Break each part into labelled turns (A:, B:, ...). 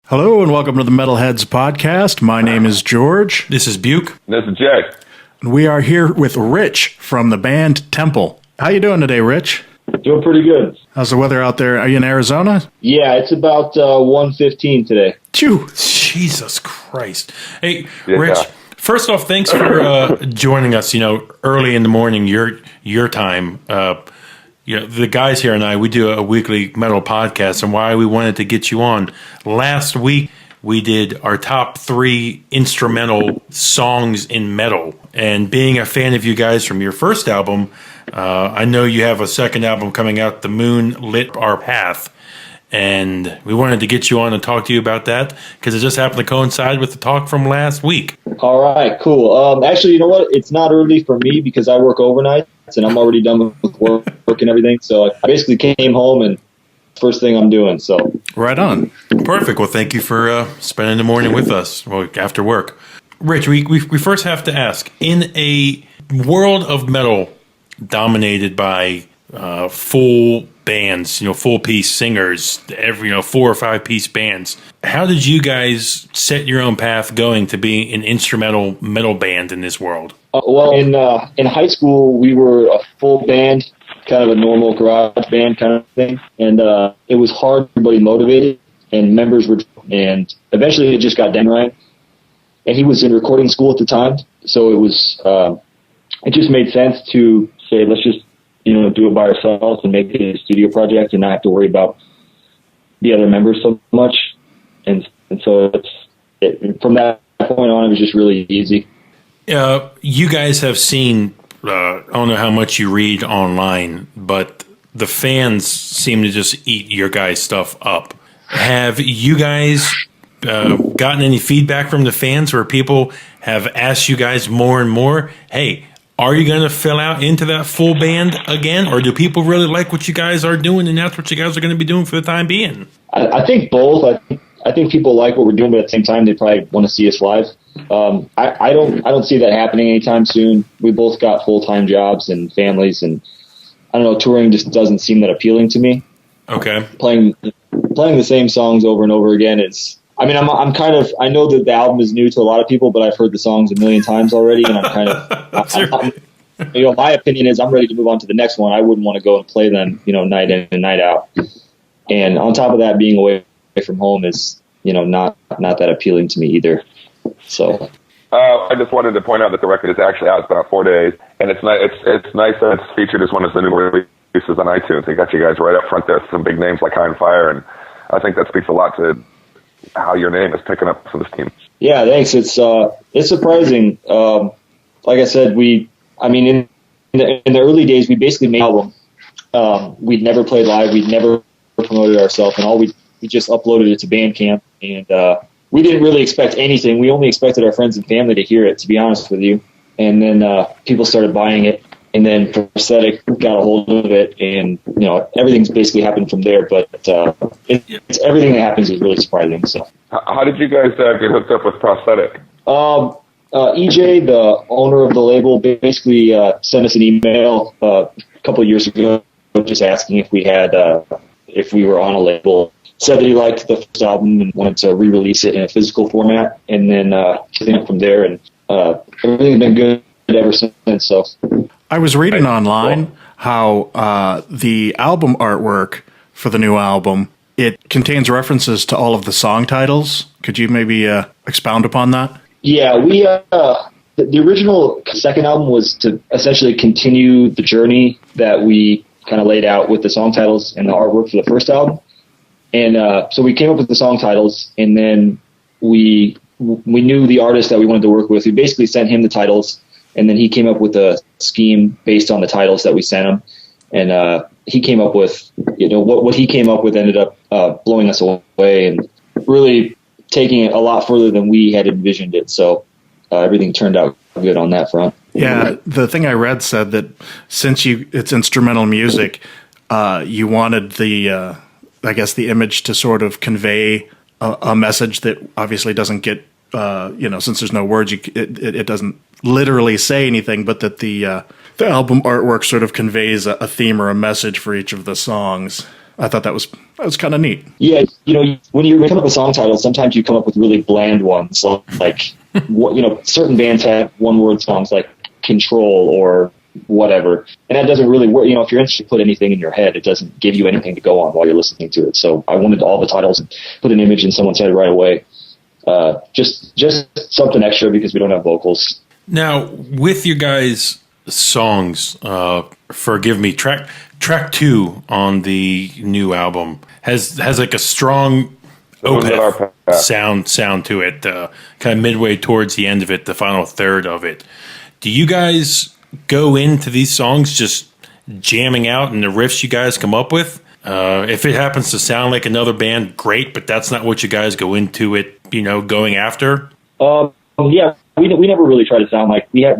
A: Hello and welcome to the Metalheads Podcast. My name is George.
B: This is Buke.
C: This is Jay.
A: We are here with Rich from the band Tempel. How you doing today, Rich?
D: Doing pretty good.
A: How's the weather out there? Are you in Arizona?
D: Yeah, it's about 1:15 today.
A: Phew.
B: Jesus Christ. Hey,
C: Yeah.
B: Rich, first off, thanks for joining us, early in the morning, your time. The guys here and I, we do a weekly metal podcast, and why we wanted to get you on. Last week, we did our top 3 instrumental songs in metal. And being a fan of you guys from your first album, I know you have a second album coming out, The Moon Lit Our Path. And we wanted to get you on and talk to you about that because it just happened to coincide with the talk from last week.
D: All right, cool. Actually, you know what? It's not early for me because I work overnight and I'm already done with work and everything. So I basically came home and first thing I'm doing. So
A: Right on.
B: Perfect. Well, thank you for spending the morning with us after work. Rich, we first have to ask, in a world of metal dominated by full bands, full piece singers, 4 or 5 piece bands, how did you guys set your own path going to be an instrumental metal band in this world?
D: well, in high school, we were a full band, kind of a normal garage band kind of thing. And it was hard, everybody motivated, and members were, and eventually it just got Dan Ryan. And he was in recording school at the time. So it was, it just made sense to say, let's just, do it by ourselves and make it a studio project and not have to worry about the other members so much. And so from that point on, it was just really easy.
B: You guys have seen, I don't know how much you read online, but the fans seem to just eat your guys' stuff up. Have you guys gotten any feedback from the fans where people have asked you guys more and more, hey, are you going to fill out into that full band again? Or do people really like what you guys are doing and that's what you guys are going to be doing for the time being?
D: I think both. I think people like what we're doing, but at the same time, they probably want to see us live. I don't see that happening anytime soon. We both got full-time jobs and families, and I don't know, touring just doesn't seem that appealing to me.
B: Okay.
D: Playing the same songs over and over again is, I'm kind of, I know that the album is new to a lot of people, but I've heard the songs a million times already, and I'm kind of, my opinion is I'm ready to move on to the next one. I wouldn't want to go and play them, night in and night out. And on top of that, being away from home is, not that appealing to me either. So.
C: I just wanted to point out that the record is actually out. It's about 4 days, and it's nice. It's nice that it's featured as one of the new releases on iTunes. They got you guys right up front there. Some big names like High and Fire, and I think that speaks a lot to how your name is picking up for this team.
D: Yeah, thanks. It's surprising. Like I said, in the early days, we basically made an album. We'd never played live. We'd never promoted ourselves, and we just uploaded it to Bandcamp, and we didn't really expect anything. We only expected our friends and family to hear it, to be honest with you. And then people started buying it, and then Prosthetic got a hold of it, and everything's basically happened from there. But it's everything that happens is really surprising. So,
C: how did you guys get hooked up with Prosthetic?
D: EJ, the owner of the label, basically sent us an email a couple of years ago, just asking if we were on a label. Said that he liked the first album and wanted to re-release it in a physical format, and then from there, and everything's been good ever since. So,
A: I was reading online how the album artwork for the new album, it contains references to all of the song titles. Could you maybe expound upon that?
D: Yeah, we the original second album was to essentially continue the journey that we kind of laid out with the song titles and the artwork for the first album. And so we came up with the song titles, and then we knew the artist that we wanted to work with. We basically sent him the titles, and then he came up with a scheme based on the titles that we sent him. And he came up with, what he came up with ended up blowing us away and really taking it a lot further than we had envisioned it. So everything turned out good on that front.
A: Yeah, the thing I read said that since it's instrumental music, you wanted the image to sort of convey a message that obviously doesn't get, since there's no words, it doesn't literally say anything, but that the album artwork sort of conveys a theme or a message for each of the songs. I thought that was kind of neat.
D: Yeah, when you come up with song titles, sometimes you come up with really bland ones. Like, certain bands have one-word songs like Control or whatever, and that doesn't really work. If you're interested to put anything in your head, it doesn't give you anything to go on while you're listening to it. So I wanted all the titles and put an image in someone's head right away. Just something extra because we don't have vocals.
B: Now, with your guys' songs, forgive me, track 2 on the new album has like a strong Opeth sound to it, kind of midway towards the end of it, the final third of it. Do you guys go into these songs just jamming out and the riffs you guys come up with? If it happens to sound like another band, great, but that's not what you guys go into it, going after?
D: Yeah, we never really try to sound like we have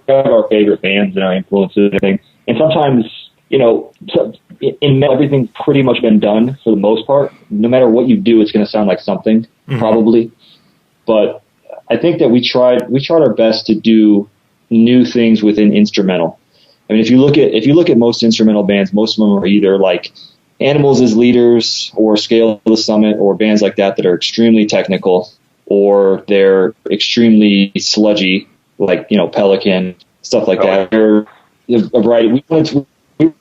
D: our favorite bands and our influences and everything. And sometimes, in metal, everything's pretty much been done for the most part. No matter what you do, it's going to sound like something, probably. But I think that we tried our best to do new things within instrumental. I mean, if you look at most instrumental bands, most of them are either like Animals as Leaders or Scale to the Summit or bands like that are extremely technical, or they're extremely sludgy, like, Pelican, stuff like that. They're a variety. We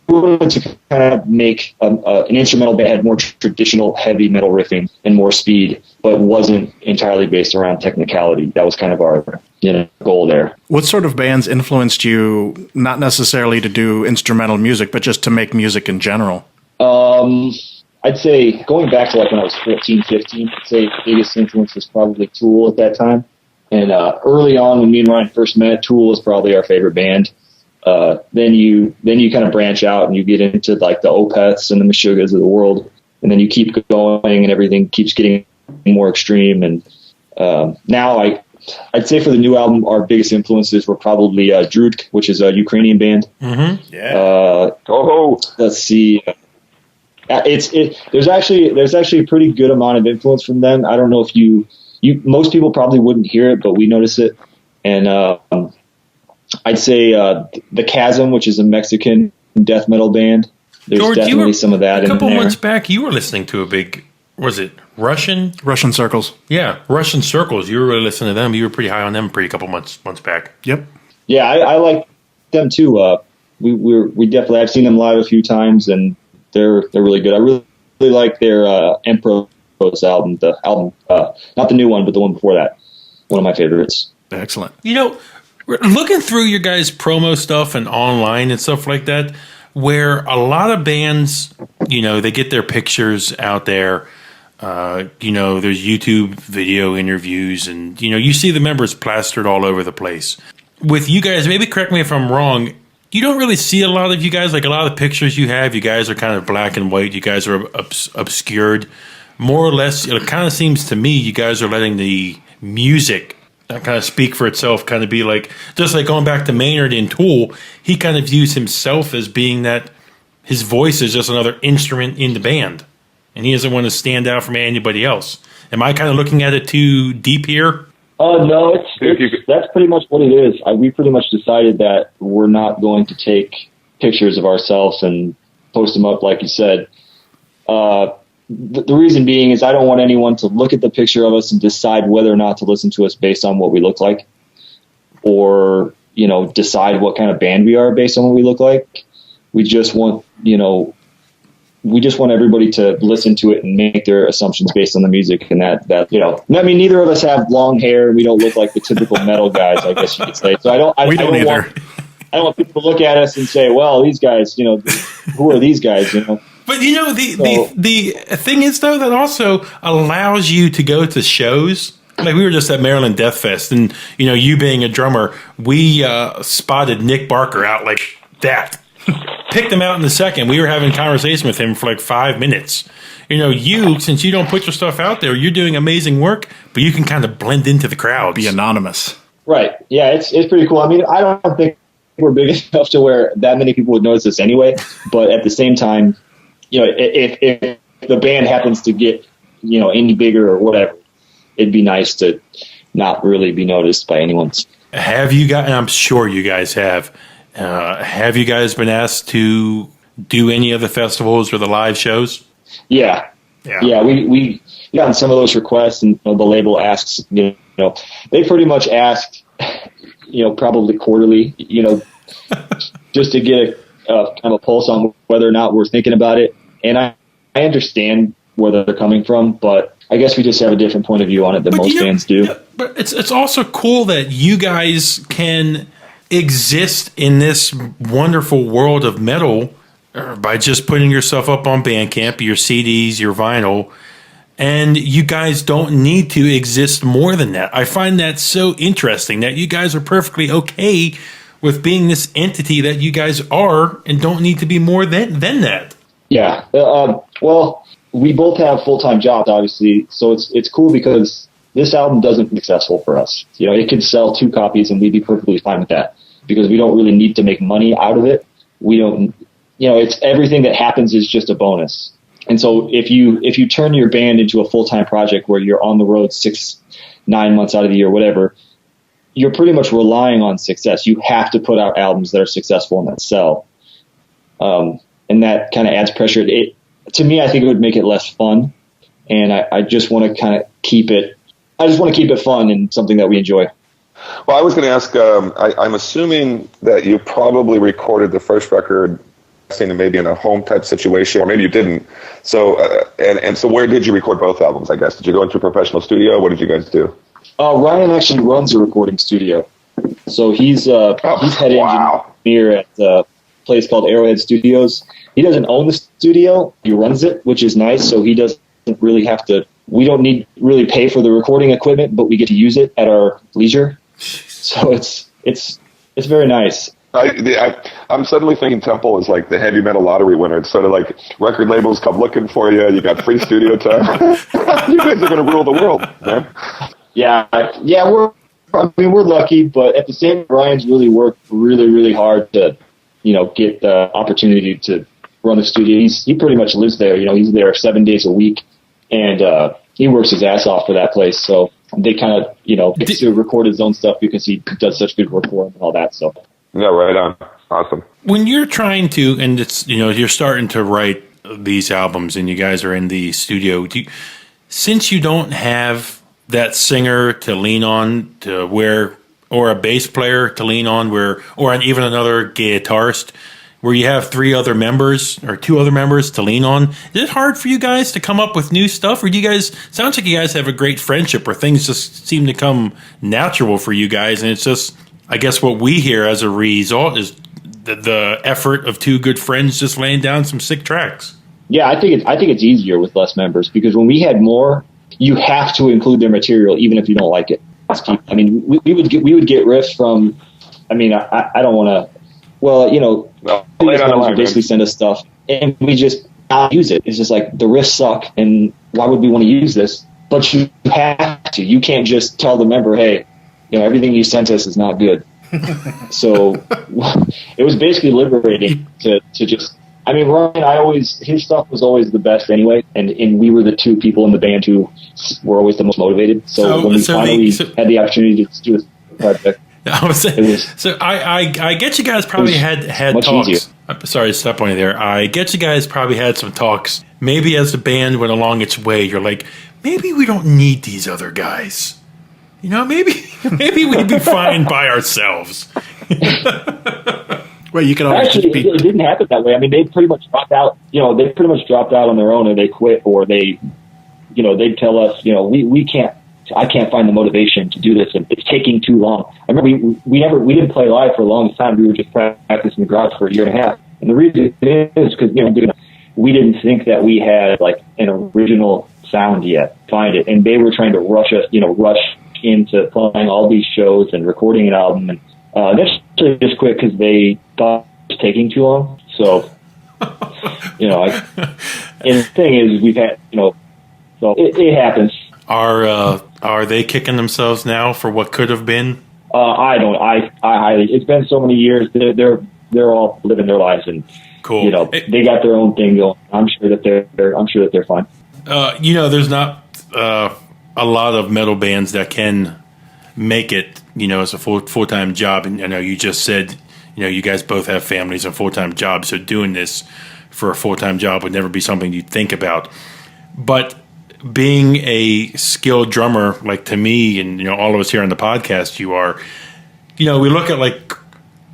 D: wanted to kind of make an instrumental band had more traditional heavy metal riffing and more speed, but wasn't entirely based around technicality. That was kind of our goal there.
A: What sort of bands influenced you, not necessarily to do instrumental music, but just to make music in general?
D: I'd say going back to like when I was 14, 15, I'd say the biggest influence was probably Tool at that time. And early on, when me and Ryan first met, Tool was probably our favorite band. Then you kind of branch out and you get into like the Opeths and the Meshuggahs of the world, and then you keep going and everything keeps getting more extreme. And now I'd say for the new album, our biggest influences were probably Drudk, which is a Ukrainian band.
B: Mm-hmm. Yeah.
D: Let's see. There's actually a pretty good amount of influence from them. I don't know if you most people probably wouldn't hear it, but we notice it. And I'd say the Chasm, which is a Mexican death metal band. There's
B: George,
D: definitely some of that in there.
B: A couple months back, you were listening to a big, was it Russian
A: Circles?
B: Yeah, Russian Circles. You were really listening to them. You were pretty high on them a couple months back.
A: Yep.
D: Yeah, I like them too. We definitely, I've seen them live a few times, and they're really good. I really like their Emperor's album. The album, not the new one, but the one before that. One of my favorites.
A: Excellent.
B: Looking through your guys' promo stuff and online and stuff like that, where a lot of bands, they get their pictures out there. There's YouTube video interviews, and you see the members plastered all over the place. With you guys, maybe correct me if I'm wrong, you don't really see a lot of you guys, like a lot of the pictures you have, you guys are kind of black and white, you guys are obscured. More or less, it kind of seems to me you guys are letting the music kind of speak for itself, kind of be like, just like going back to Maynard in Tool, he kind of views himself as being that his voice is just another instrument in the band, and he doesn't want to stand out from anybody else. Am I kind of looking at it too deep here?
D: No, that's pretty much what it is. We pretty much decided that we're not going to take pictures of ourselves and post them up, like you said. The reason being is I don't want anyone to look at the picture of us and decide whether or not to listen to us based on what we look like, or, decide what kind of band we are based on what we look like. We just want, everybody to listen to it and make their assumptions based on the music, and that I mean, neither of us have long hair. We don't look like the typical metal guys, I guess you could say. So I don't want people to look at us and say, well, these guys, who are these guys,
B: But the thing is, though, that also allows you to go to shows. Like, we were just at Maryland Death Fest, and you being a drummer, we spotted Nick Barker out like that. Picked him out in a second. We were having a conversation with him for like 5 minutes. Since you don't put your stuff out there, you're doing amazing work, but you can kind of blend into the crowd.
A: Be anonymous.
D: Right. Yeah, it's pretty cool. I mean, I don't think we're big enough to where that many people would notice us anyway, but at the same time, if the band happens to get, any bigger or whatever, it'd be nice to not really be noticed by anyone.
B: Have you guys, and I'm sure you guys have you guys been asked to do any of the festivals or the live shows?
D: Yeah. We gotten some of those requests, and the label asks. They pretty much asked, probably quarterly, just to get a kind of a pulse on whether or not we're thinking about it. And I understand where they're coming from, but I guess we just have a different point of view on it than most bands do.
B: But it's also cool that you guys can exist in this wonderful world of metal by just putting yourself up on Bandcamp, your CDs, your vinyl, and you guys don't need to exist more than that. I find that so interesting that you guys are perfectly okay with being this entity that you guys are and don't need to be more than that.
D: Yeah. Well, we both have full-time jobs, obviously, so it's cool because this album doesn't be successful for us. It could sell 2 copies and we'd be perfectly fine with that because we don't really need to make money out of it. We don't, it's everything that happens is just a bonus. And so if you turn your band into a full-time project where you're on the road 6-9 months out of the year, whatever, you're pretty much relying on success. You have to put out albums that are successful and that sell. And that kind of adds pressure. To me, I think it would make it less fun. And I just want to kind of keep it fun and something that we enjoy.
C: Well, I was going to ask, I'm assuming that you probably recorded the first record maybe in a home type situation, or maybe you didn't. So, and so where did you record both albums, I guess? Did you go into a professional studio? What did you guys do? Ryan actually runs a recording studio. So he's head engineer at a place called Arrowhead Studios. He doesn't own the studio. He runs it, which is nice. So he doesn't really have to, we don't need really pay for the recording equipment, but we get to use it at our leisure. So it's very nice. I'm suddenly thinking Tempel is like the heavy metal lottery winner. It's sort of like record labels come looking for you. You got free studio time. You guys are going to rule the world, man. Yeah. We're lucky, but at the same time, Ryan's really worked really, really hard to, get the opportunity to run the studio. He pretty much lives there. He's there 7 days a week, and he works his ass off for that place. So they kind of, gets to record his own stuff because he does such good work for him and all that. So. Yeah, right on. Awesome.
B: When you're trying to, and it's, you're starting to write these albums and you guys are in the studio, since you don't have that singer to lean on or a bass player to lean on or even another guitarist, where you have 3 other members or 2 other members to lean on, is it hard for you guys to come up with new stuff? Or do you guys, sounds like you guys have a great friendship where things just seem to come natural for you guys, and it's just, I guess what we hear as a result is the effort of 2 good friends just laying down some sick tracks.
D: Yeah, I think it's easier with less members because when we had more, you have to include their material even if you don't like it. I mean, we would get riffs from. I mean, I don't want to. Well, would basically send us stuff and we just not use it. It's just like the riffs suck, and why would we want to use this? But you have to. You can't just tell the member, hey, everything you sent us is not good. So it was basically liberating to just, Ryan, his stuff was always the best anyway. And we were the 2 people in the band who were always the most motivated. So when we finally had the opportunity to do a project,
B: I get you guys probably had talks. Easier. I'm sorry to step on you there. I get you guys probably had some talks. Maybe as the band went along its way, you're like, maybe we don't need these other guys. Maybe we'd be fine by ourselves.
A: Well, you can always
D: actually. It didn't happen that way. I mean, they pretty much dropped out. They pretty much dropped out on their own, or they quit, or they, they'd tell us, we can't. I can't find the motivation to do this, and it's taking too long. I remember we didn't play live for a long time. We were just practicing in the garage for a year and a half, and the reason is because we didn't think that we had like an original sound yet. Find it, and they were trying to rush into playing all these shows and recording an album, and eventually just quit because they thought it was taking too long. So, and the thing is, we've had, so it happens.
B: Are they kicking themselves now for what could have been?
D: I don't. I highly. It's been so many years. They're all living their lives, and
B: cool.
D: They got their own thing going. I'm sure that they're fine.
B: There's not a lot of metal bands that can make it, as a full-time job. And I know you just said you guys both have families and full-time jobs, so doing this for a full-time job would never be something you'd think about. But being a skilled drummer, like to me and all of us here on the podcast, you are, we look at like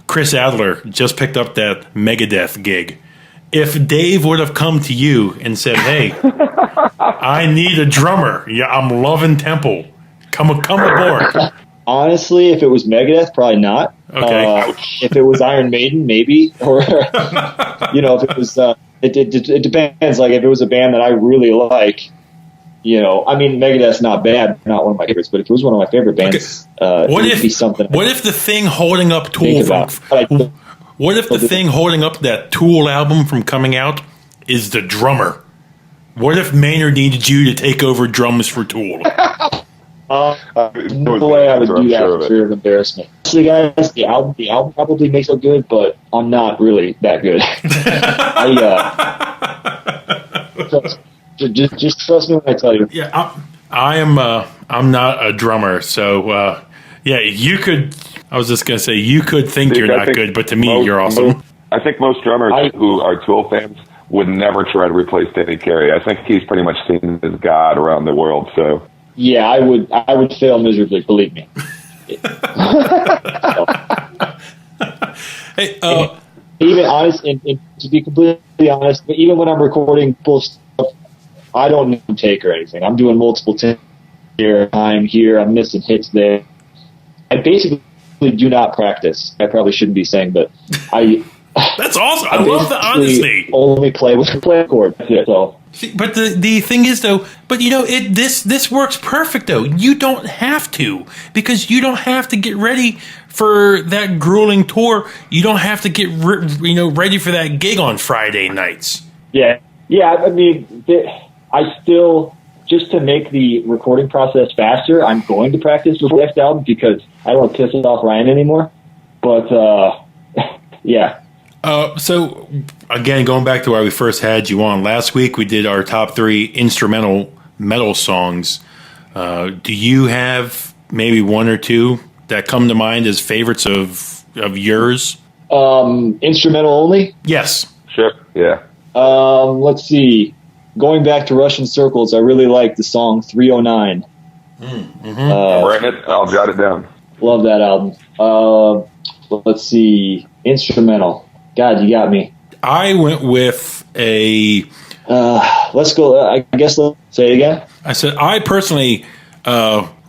B: Chris Adler just picked up that Megadeth gig. If Dave would have come to you and said, "Hey, I need a drummer. Yeah, I'm loving Tempel. Come aboard."
D: Honestly, if it was Megadeth, probably not.
B: Okay.
D: If it was Iron Maiden, maybe. Or if it was, it depends. Like if it was a band that I really like, Megadeth's not bad, not one of my favorites. But if it was one of my favorite bands, it would be something.
B: What if the thing holding up Tool What if the thing holding up that Tool album from coming out is the drummer? What if Maynard needed you to take over drums for Tool?
D: No way I would do that for fear of embarrassment. Actually, guys, the album probably makes it good, but I'm not really that good. Just trust me when I tell you.
B: Yeah, I'm not a drummer, so you could. I was just gonna say you could think you're not good, but to me, you're awesome.
C: I think most drummers who are Tool fans would never try to replace Danny Carey. I think he's pretty much seen as God around the world. So
D: yeah, I would fail miserably. Believe me.
B: Hey,
D: even honest, and to be completely honest, even when I'm recording full stuff, I don't need to take or anything. I'm doing multiple takes here. I'm here. I'm missing hits there. I basically do not practice. I probably shouldn't be saying, but
B: that's awesome. I love the honesty.
D: Only play with a play chord. So.
B: See, but the thing is though, this works perfect though. You don't have to, because you don't have to get ready for that grueling tour. You don't have to get ready for that gig on Friday nights.
D: Yeah. I still, just to make the recording process faster, I'm going to practice with the next album because I don't want to piss off Ryan anymore. But yeah.
B: So, again, going back to why we first had you on, last week we did our top 3 instrumental metal songs. Do you have maybe one or two that come to mind as favorites of yours?
D: Instrumental only?
B: Yes.
C: Sure, yeah.
D: Let's see. Going back to Russian Circles, I really like the song 309.
C: I'm writing it. I'll jot it down.
D: Love that album. Let's see. Instrumental. God, you got me.
B: I went with a...
D: let's go. I guess let's say it again.
B: I said, I personally...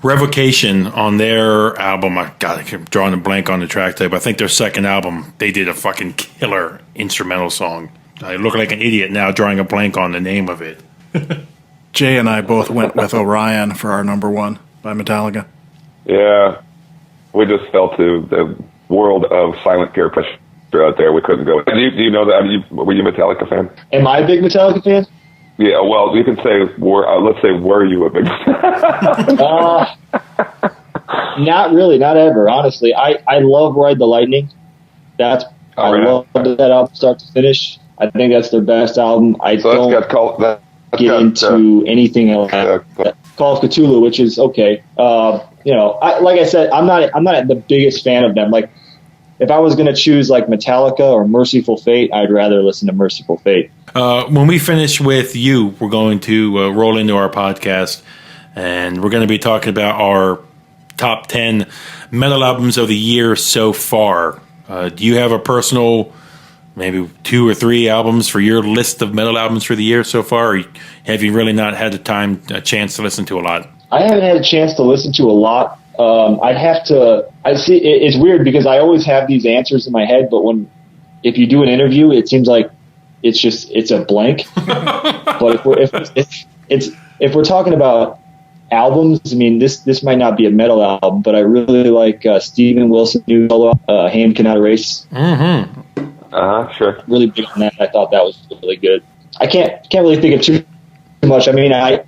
B: Revocation on their album. I keep drawing a blank on the track type. I think their second album, they did a fucking killer instrumental song. I look like an idiot now drawing a blank on the name of it.
A: Jay and I both went with Orion for our number 1 by Metallica.
C: Yeah. We just fell to the world of silent peer pressure out there. We couldn't go. Do you know that? Were you a Metallica fan?
D: Am I a big Metallica fan?
C: Yeah, well, you can say, let's say, were you a big
D: Not really, not ever, honestly. I love Ride the Lightning. I love that album start to finish. I think that's their best album. I don't get into anything else. Call of Cthulhu, which is okay. Like I said, I'm not the biggest fan of them. Like, if I was going to choose like Metallica or Merciful Fate, I'd rather listen to Merciful Fate.
B: When we finish with you, we're going to roll into our podcast, and we're going to be talking about our top 10 metal albums of the year so far. Do you have a personal, maybe 2 or 3 albums for your list of metal albums for the year so far, or have you really not had a chance to listen to a lot?
D: I haven't had a chance to listen to a lot. I'd have to. I see. It's weird because I always have these answers in my head, but if you do an interview, it seems like it's a blank. But if we're talking about albums, I mean, this might not be a metal album, but I really like Steven Wilson's new solo, Hand Cannot Erase.
B: Mm-hmm.
C: Sure.
D: Really big on that. I thought that was really good. I can't really think of too much. I mean, I'm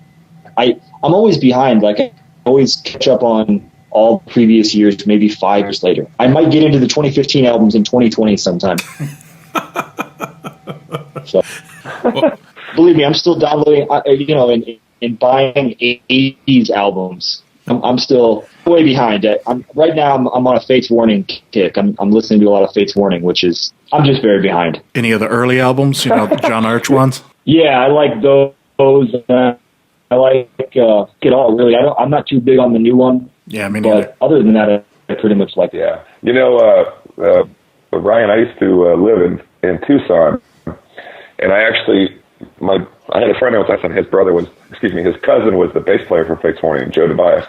D: always behind. Like, I always catch up on all previous years, maybe 5 years later. I might get into the 2015 albums in 2020 sometime. So, believe me, I'm still downloading, and buying 80s albums. I'm still way behind. Right now I'm on a Fates Warning kick. I'm listening to a lot of Fates Warning, I'm just very behind.
A: Any of the early albums, the John Arch ones?
D: Yeah, I like those. I like Get All, really. I'm not too big on the new one.
A: Yeah, me neither.
D: But other than that, I pretty much like it.
C: Yeah. Ryan, I used to live in Tucson, and I had a friend I was asking, his cousin was the bass player for Fates Warning, Joe Tobias.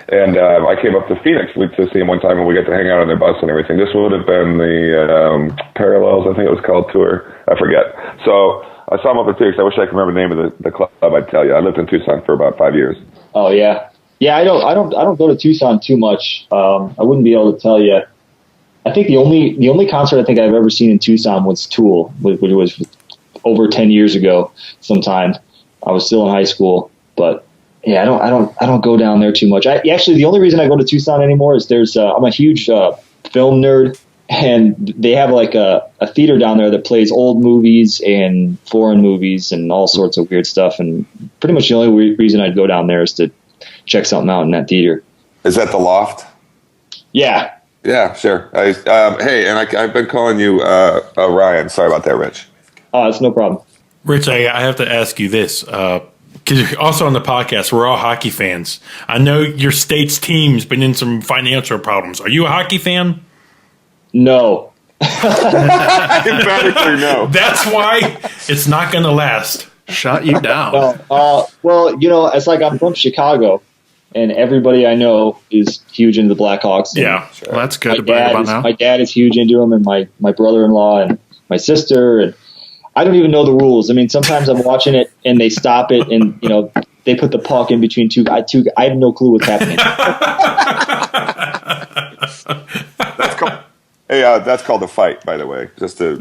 C: And I came up to Phoenix to see him one time, and we got to hang out on their bus and everything. This would have been the Parallels, I think it was called, tour. I forget. So I saw him up at Phoenix. I wish I could remember the name of the club. I'd tell you. I lived in Tucson for about 5 years.
D: Oh yeah, yeah. I don't go to Tucson too much. I wouldn't be able to tell you. I think the only concert I think I've ever seen in Tucson was Tool, which was over 10 years ago. Sometime I was still in high school, but. Yeah, I don't go down there too much. Actually, the only reason I go to Tucson anymore is I'm a huge film nerd, and they have like a theater down there that plays old movies and foreign movies and all sorts of weird stuff. And pretty much the only reason I'd go down there is to check something out in that theater.
C: Is that the Loft?
D: Yeah.
C: Yeah, sure. Hey, and I've been calling you Ryan. Sorry about that, Rich.
D: Oh, it's no problem.
B: Rich, I have to ask you this. Because you're also on the podcast, we're all hockey fans. I know your state's team's been in some financial problems. Are you a hockey fan?
D: No.
C: Emphatically no.
B: That's why it's not going to last.
A: Shut you down.
D: No. Well, it's like I'm from Chicago, and everybody I know is huge into the Blackhawks.
B: Yeah.
A: Sure. Well, that's good to brag about now.
D: My dad is huge into them, and my brother-in-law and my sister, and I don't even know the rules. I mean, sometimes I'm watching it and they stop it and, they put the puck in between two. I have no clue what's happening.
C: That's called a fight, by the way. Just to,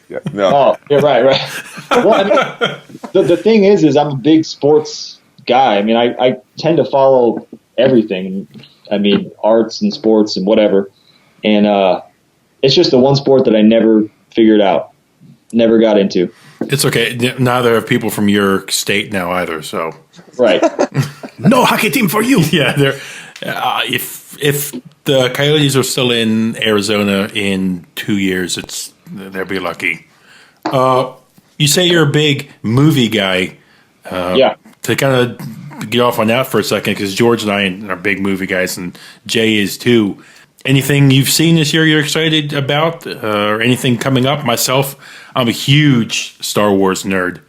C: yeah, no.
D: Oh, yeah, right. Well, I mean, the thing is I'm a big sports guy. I mean, I tend to follow everything. I mean, arts and sports and whatever. And it's just the one sport that I never figured out. Never got into.
B: It's okay. Neither have people from your state now either. So
D: right.
A: No hockey team for you.
B: Yeah, they're if the Coyotes are still in Arizona in 2 years, they'll be lucky. You say you're a big movie guy.
D: Yeah.
B: To kind of get off on that for a second, because George and I are big movie guys, and Jay is too. Anything you've seen this year you're excited about, or anything coming up? Myself, I'm a huge Star Wars nerd,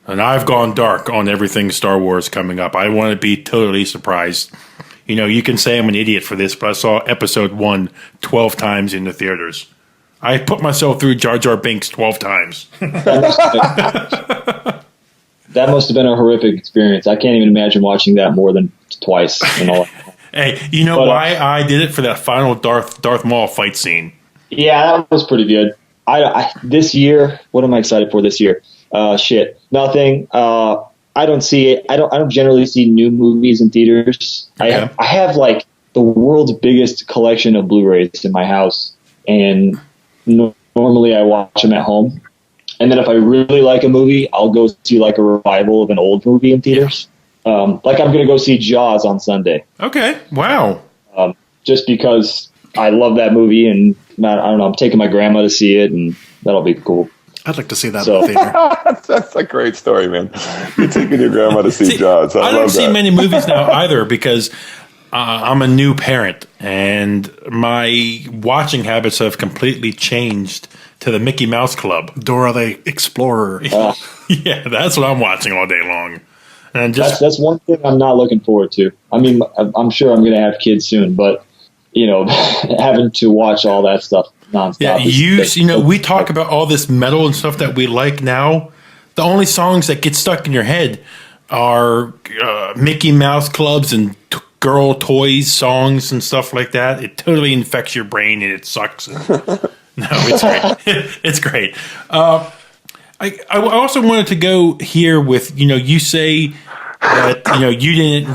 B: and I've gone dark on everything Star Wars coming up. I want to be totally surprised. You can say I'm an idiot for this, but I saw Episode 1 12 times in the theaters. I put myself through Jar Jar Binks 12 times.
D: That must have been a horrific experience. I can't even imagine watching that more than twice.
B: Hey, why I did it? For that final Darth Maul fight scene.
D: Yeah, that was pretty good. This year, what am I excited for this year? Nothing. I don't see it. I don't generally see new movies in theaters.
B: Okay.
D: I have like the world's biggest collection of Blu-rays in my house, and normally I watch them at home. And then if I really like a movie, I'll go see like a revival of an old movie in theaters. Like I'm going to go see Jaws on Sunday.
B: Okay. Wow.
D: Just because I love that movie, and I don't know, I'm taking my grandma to see it, and that'll be cool.
A: I'd like to see that in the theater.
C: That's a great story, man. You're taking your grandma to see Jaws.
B: I don't see many movies now either, because I'm a new parent, and my watching habits have completely changed to the Mickey Mouse Club.
A: Dora the Explorer.
B: Yeah, that's what I'm watching all day long. And
D: that's one thing I'm not looking forward to. I mean, I'm sure I'm going to have kids soon, but having to watch all that stuff nonstop.
B: Yeah, we talk about all this metal and stuff that we like now. The only songs that get stuck in your head are Mickey Mouse clubs and girl toys songs and stuff like that. It totally infects your brain and it sucks. No, it's great. It's great. I also wanted to go here with, you say that, you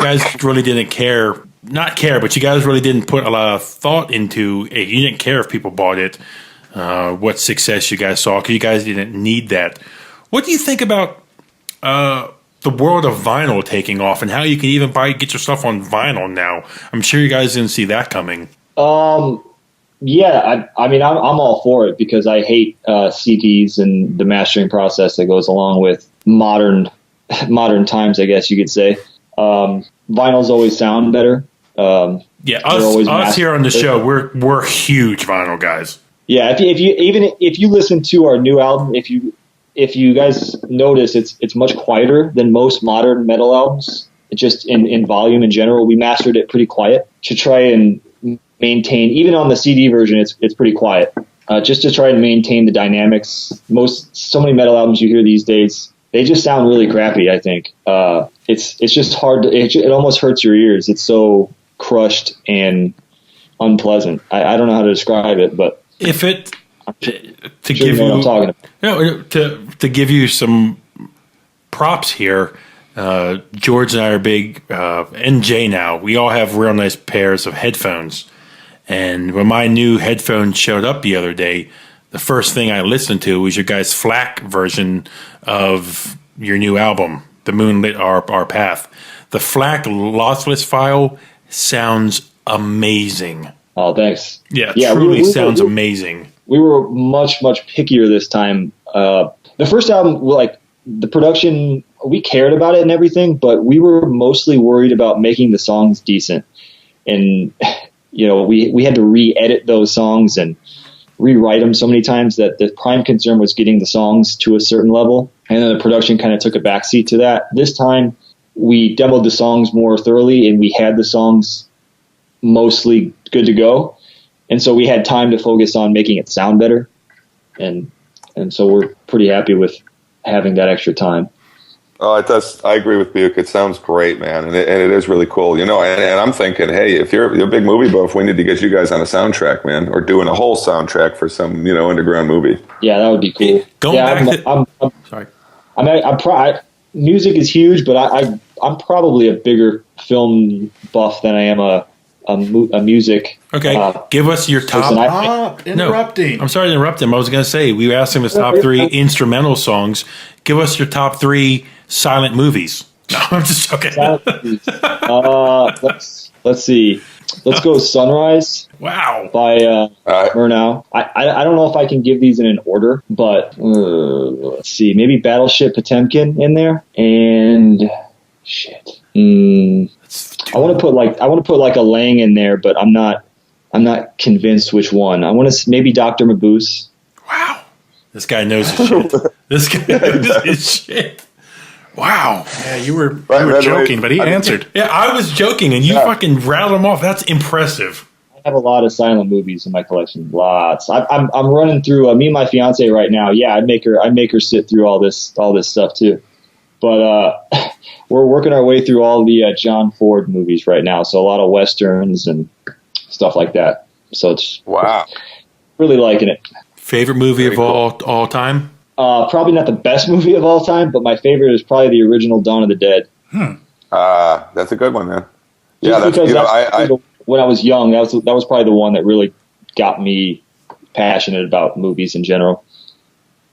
B: guys really didn't care, not care, but you guys really didn't put a lot of thought into it. You didn't care if people bought it, what success you guys saw, because you guys didn't need that. What do you think about the world of vinyl taking off and how you can even get your stuff on vinyl now. I'm sure you guys didn't see that coming.
D: Yeah, I mean, I'm all for it because I hate CDs and the mastering process that goes along with modern times, I guess you could say. Vinyls always sound better.
B: Us here on the show, we're huge vinyl guys.
D: Yeah, if you listen to our new album, if you guys notice, it's much quieter than most modern metal albums. Just in volume in general, we mastered it pretty quiet to try and maintain. Even on the CD version, it's pretty quiet, just to try and maintain the dynamics. So many metal albums you hear these days, they just sound really crappy. I think it's just hard. It almost hurts your ears. It's so crushed and unpleasant. I don't know how to describe it, but to
B: give you some props here, George and I are big, and Jay now. We all have real nice pairs of headphones, and when my new headphones showed up the other day, the first thing I listened to was your guys' FLAC version of your new album, The Moonlit Our Path. The FLAC lossless file sounds amazing.
D: Oh, thanks.
B: Yeah, truly sounds amazing.
D: We were much pickier this time. The first album, like the production, we cared about it and everything, but we were mostly worried about making the songs decent. And we had to re-edit those songs and rewrite them so many times that the prime concern was getting the songs to a certain level, and then the production kind of took a backseat to that. This time, we demoed the songs more thoroughly, and we had the songs mostly good to go, and so we had time to focus on making it sound better, and so we're pretty happy with having that extra time.
C: Oh, it does. I agree with Buke. It sounds great, man, and it is really cool. And I'm thinking, hey, if you're a big movie buff, we need to get you guys on a soundtrack, man, or doing a whole soundtrack for some underground movie.
D: Yeah, that would be cool. Music is huge, but I'm probably a bigger film buff than I am a music.
B: Okay, give us your top.
A: Interrupting.
B: No, I'm sorry to interrupt him. I was going to say we asked him his top 3 instrumental songs. Give us your top 3 silent movies. No, I'm just joking.
D: Let's see. Let's go Sunrise.
B: Wow.
D: By Murnau. I don't know if I can give these in an order, but let's see. Maybe Battleship Potemkin in there, and shit. I want to put like a Lang in there, but I'm not convinced which one. I want to maybe Dr. Mabuse.
B: Wow. This guy knows his shit. This guy knows his shit. Wow.
A: Yeah, you were joking, but he answered.
B: Yeah, I was joking, and you fucking rattled him off. That's impressive.
D: I have a lot of silent movies in my collection. Lots. I'm running through me and my fiance right now. Yeah, I'd make her sit through all this stuff too. But we're working our way through all the John Ford movies right now. So a lot of westerns and stuff like that. So it's really liking it.
B: Favorite movie of all time?
D: Probably not the best movie of all time, but my favorite is probably the original Dawn of the Dead.
C: That's a good one, man.
D: When I was young, that was probably the one that really got me passionate about movies in general.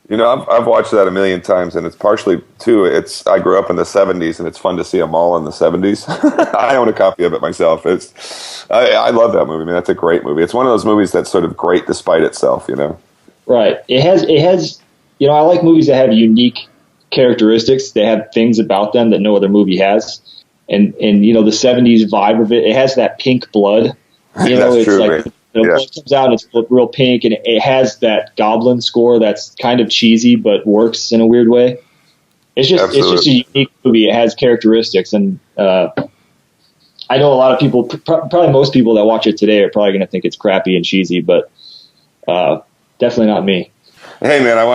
C: I've watched that a million times, and it's partially too. I grew up in the '70s, and it's fun to see them all in the '70s. I own a copy of it myself. I love that movie, man. That's a great movie. It's one of those movies that's sort of great despite itself,
D: Right. It has. I like movies that have unique characteristics. They have things about them that no other movie has, and the '70s vibe of it. It has that pink blood.
C: That's true, like.
D: Blood comes out and it's real pink, and it has that Goblin score that's kind of cheesy but works in a weird way. It's just a unique movie. It has characteristics, and I know a lot of people, probably most people that watch it today, are probably going to think it's crappy and cheesy, but definitely not me.
C: Hey man, I'm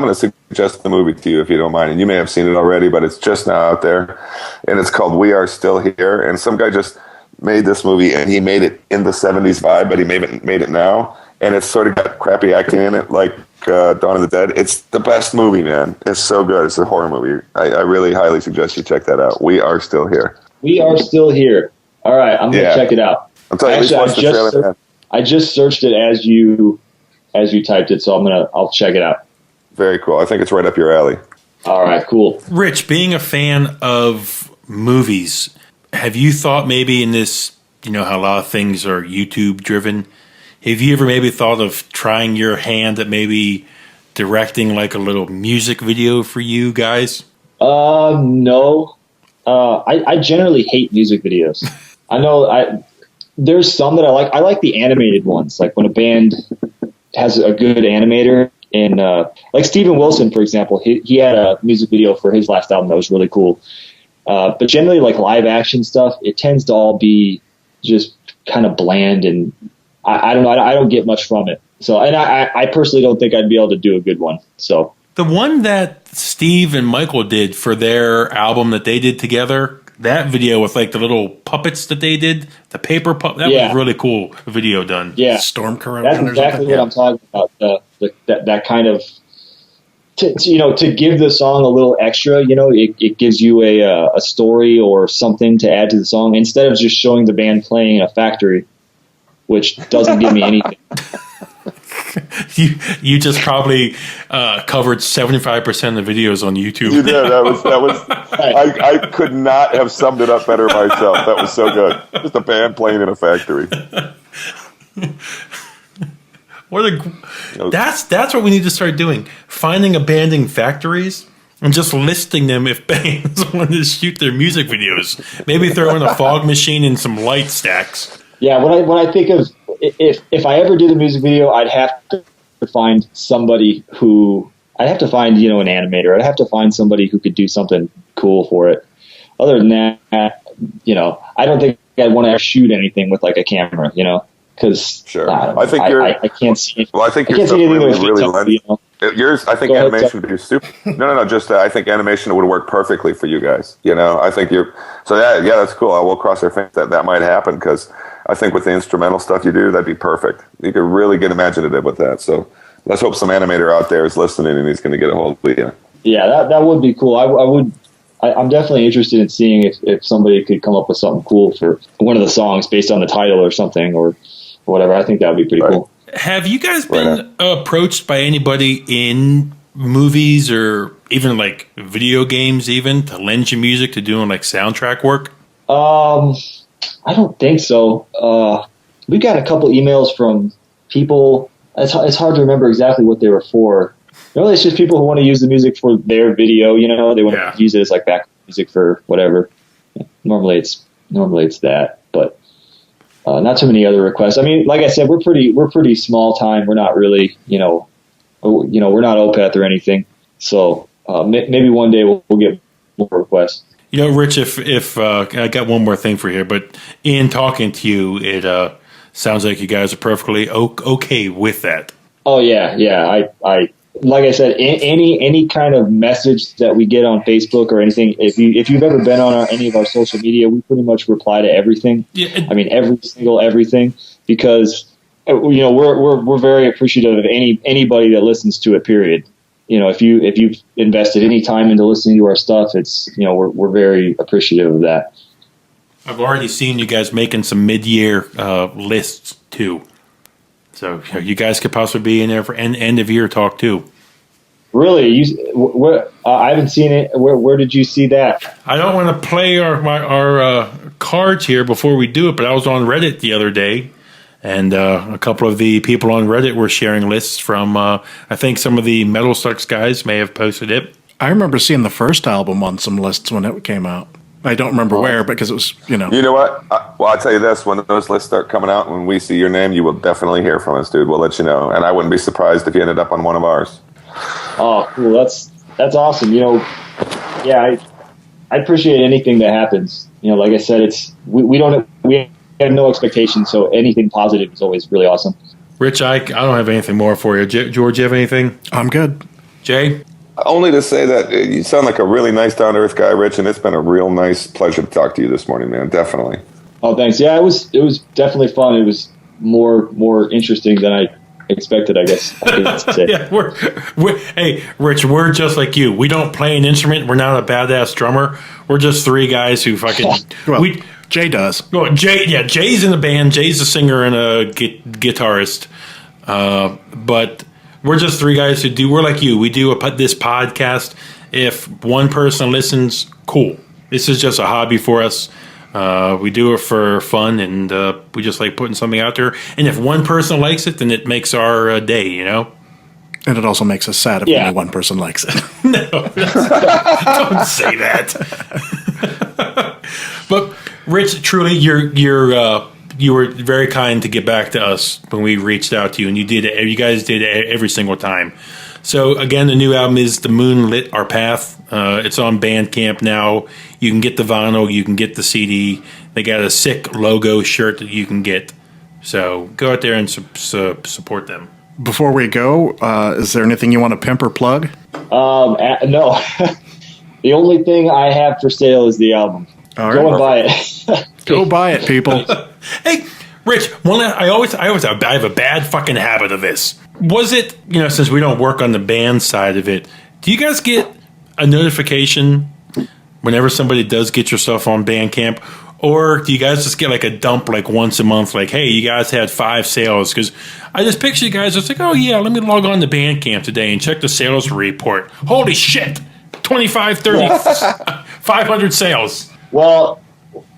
C: going to suggest the movie to you if you don't mind, and you may have seen it already, but it's just now out there, and it's called We Are Still Here, and some guy just made this movie, and he made it in the '70s vibe, but he made it now, and it's sort of got crappy acting in it, like Dawn of the Dead. It's the best movie, man. It's so good. It's a horror movie. I really highly suggest you check that out. We Are Still Here.
D: We Are Still Here. All right, I'm gonna check it out.
C: I'm telling you,
D: I just searched it as you typed it, so I'll check it out.
C: Very cool. I think it's right up your alley.
D: All right, cool.
B: Rich, being a fan of movies, have you thought maybe in this, how a lot of things are YouTube driven, have you ever maybe thought of trying your hand at maybe directing like a little music video for you guys?
D: No. I generally hate music videos. I know there's some that I like. I like the animated ones, like when a band has a good animator. And like Steven Wilson, for example, he had a music video for his last album that was really cool. But generally, like live action stuff, it tends to all be just kind of bland, and I don't know. I don't get much from it. So, and I personally don't think I'd be able to do a good one. So
B: the one that Steve and Michael did for their album that they did together, that video with like the little puppets that they did, the paper puppet, that was really cool video done.
D: Yeah,
A: Storm Current.
D: That's exactly what I'm talking about. That kind of to give the song a little extra. It gives you a story or something to add to the song instead of just showing the band playing in a factory, which doesn't give me anything.
B: You just probably covered 75% of the videos on YouTube.
C: You did. That was. I could not have summed it up better myself. That was so good. Just a band playing in a factory.
B: That's what we need to start doing. Finding abandoned factories and just listing them if bands want to shoot their music videos. Maybe throw in a fog machine and some light stacks.
D: Yeah, when I think of if I ever did a music video, I'd have to find somebody I'd have to find, an animator. I'd have to find somebody who could do something cool for it. Other than that, I don't think I'd want to shoot anything with like a camera, because
C: sure.
D: I can't see.
C: Well, I think your stuff really lends. Yours, I think animation would be super. No. Just I think animation would work perfectly for you guys. I think you're. So yeah, that's cool. I will cross our fingers that might happen because I think with the instrumental stuff you do, that'd be perfect. You could really get imaginative with that. So let's hope some animator out there is listening and he's going to get a hold of you.
D: Yeah, that would be cool. I'm definitely interested in seeing if somebody could come up with something cool for one of the songs based on the title or something or whatever. I think that would be pretty cool.
B: Have you guys been approached by anybody in movies or even like video games even to lend you music to doing like soundtrack work?
D: I don't think so. We got a couple emails from people. It's hard to remember exactly what they were for. Really, it's just people who want to use the music for their video. They want to use it as like background music for whatever. Normally it's that, but not too many other requests. I mean, like I said, we're pretty small time. We're not really, we're not Opeth or anything. So maybe one day we'll get more requests.
B: Rich, if I got one more thing for you here, but in talking to you, it sounds like you guys are perfectly okay with that.
D: Oh yeah. I like I said, any kind of message that we get on Facebook or anything, if you've ever been on any of our social media, we pretty much reply to everything. Yeah. I mean, everything, because we're very appreciative of anybody that listens to it. Period. If you've invested any time into listening to our stuff, it's we're very appreciative of that.
B: I've already seen you guys making some mid-year lists too. So you guys could possibly be in there for end of year talk too. Really?
D: I haven't seen it. Where did you see that?
B: I don't want to play our cards here before we do it, but I was on Reddit the other day, and a couple of the people on Reddit were sharing lists from. I think some of the Metal Sucks guys may have posted it.
A: I remember seeing the first album on some lists when it came out. I don't remember where, because it was,
C: You know what? I'll tell you this. When those lists start coming out, when we see your name, you will definitely hear from us, dude. We'll let you know. And I wouldn't be surprised if you ended up on one of ours.
D: Oh, cool. That's awesome. I appreciate anything that happens. Like I said, we have no expectations, so anything positive is always really awesome.
B: Rich, I don't have anything more for you. George, you have anything?
A: I'm good.
B: Jay?
C: Only to say that you sound like a really nice, down-to-earth guy, Rich, and it's been a real nice pleasure to talk to you this morning, man. Definitely.
D: Oh, thanks. Yeah, it was definitely fun. It was more interesting than I expected, I guess.
B: Yeah, hey, Rich, we're just like you. We don't play an instrument. We're not a badass drummer. We're just three guys who fucking...
A: Jay does.
B: Oh, Jay's in the band. Jay's a singer and a guitarist. But... we're just three guys we're like you. We do this podcast, If one person listens, cool. This is just a hobby for us. We do it for fun, and we just like putting something out there. And if one person likes it, then it makes our day, you know?
A: And it also makes us sad if only one person likes it.
B: No, don't say that. But Rich, truly, you were very kind to get back to us when we reached out to you, and you guys did it every single time. So again, the new album is The Moon Lit Our Path. It's on Bandcamp now. You can get the vinyl, you can get the CD. They got a sick logo shirt that you can get. So go out there and support them.
A: Before we go, is there anything you want to pimp or plug?
D: No. The only thing I have for sale is the album.
A: All
D: Go
A: right.
D: and buy it.
A: Go buy it, people.
B: Hey, Rich, I have a bad fucking habit of this. Was it, since we don't work on the band side of it, do you guys get a notification whenever somebody does get your stuff on Bandcamp? Or do you guys just get like a dump like once a month, like, hey, you guys had 5 sales? Because I just picture you guys just like, oh, yeah, let me log on to Bandcamp today and check the sales report. Holy shit, 25, 30, 500 sales.
D: Well,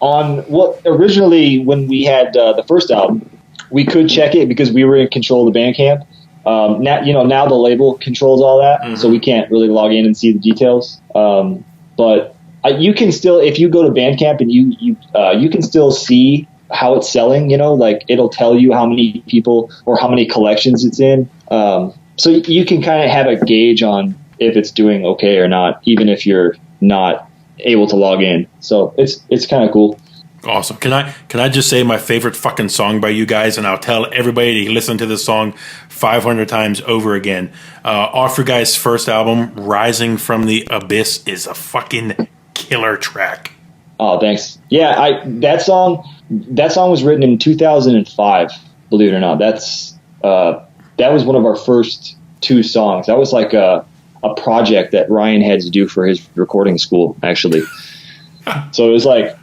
D: originally when we had the first album, we could check it because we were in control of the Bandcamp. Now the label controls all that, so we can't really log in and see the details. But you can still, if you go to Bandcamp and you can still see how it's selling. Like it'll tell you how many people or how many collections it's in. So you can kind of have a gauge on if it's doing okay or not, even if you're not able to log in. So it's kind of cool.
B: Awesome. Can I just say my favorite fucking song by you guys, and I'll tell everybody to listen to this song 500 times over again. Off your guys' first album, Rising from the Abyss, is a fucking killer track.
D: Oh, thanks. Yeah, that song was written in 2005. Believe it or not, that was one of our first 2 songs. That was like a project that Ryan had to do for his recording school, actually. So it was like,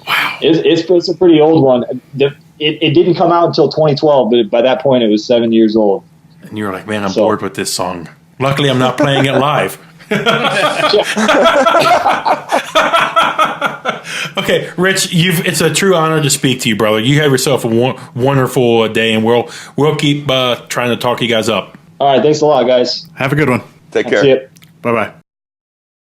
D: wow, it's a pretty old one. It didn't come out until 2012, but by that point it was 7 years old.
B: And you were like, man, I'm bored with this song. Luckily, I'm not playing it live. Okay, Rich, it's a true honor to speak to you, brother. You have yourself a wonderful day, and we'll keep trying to talk you guys up.
D: All right, thanks a lot, guys.
A: Have a good one.
C: Take care.
D: See you.
A: Bye-bye.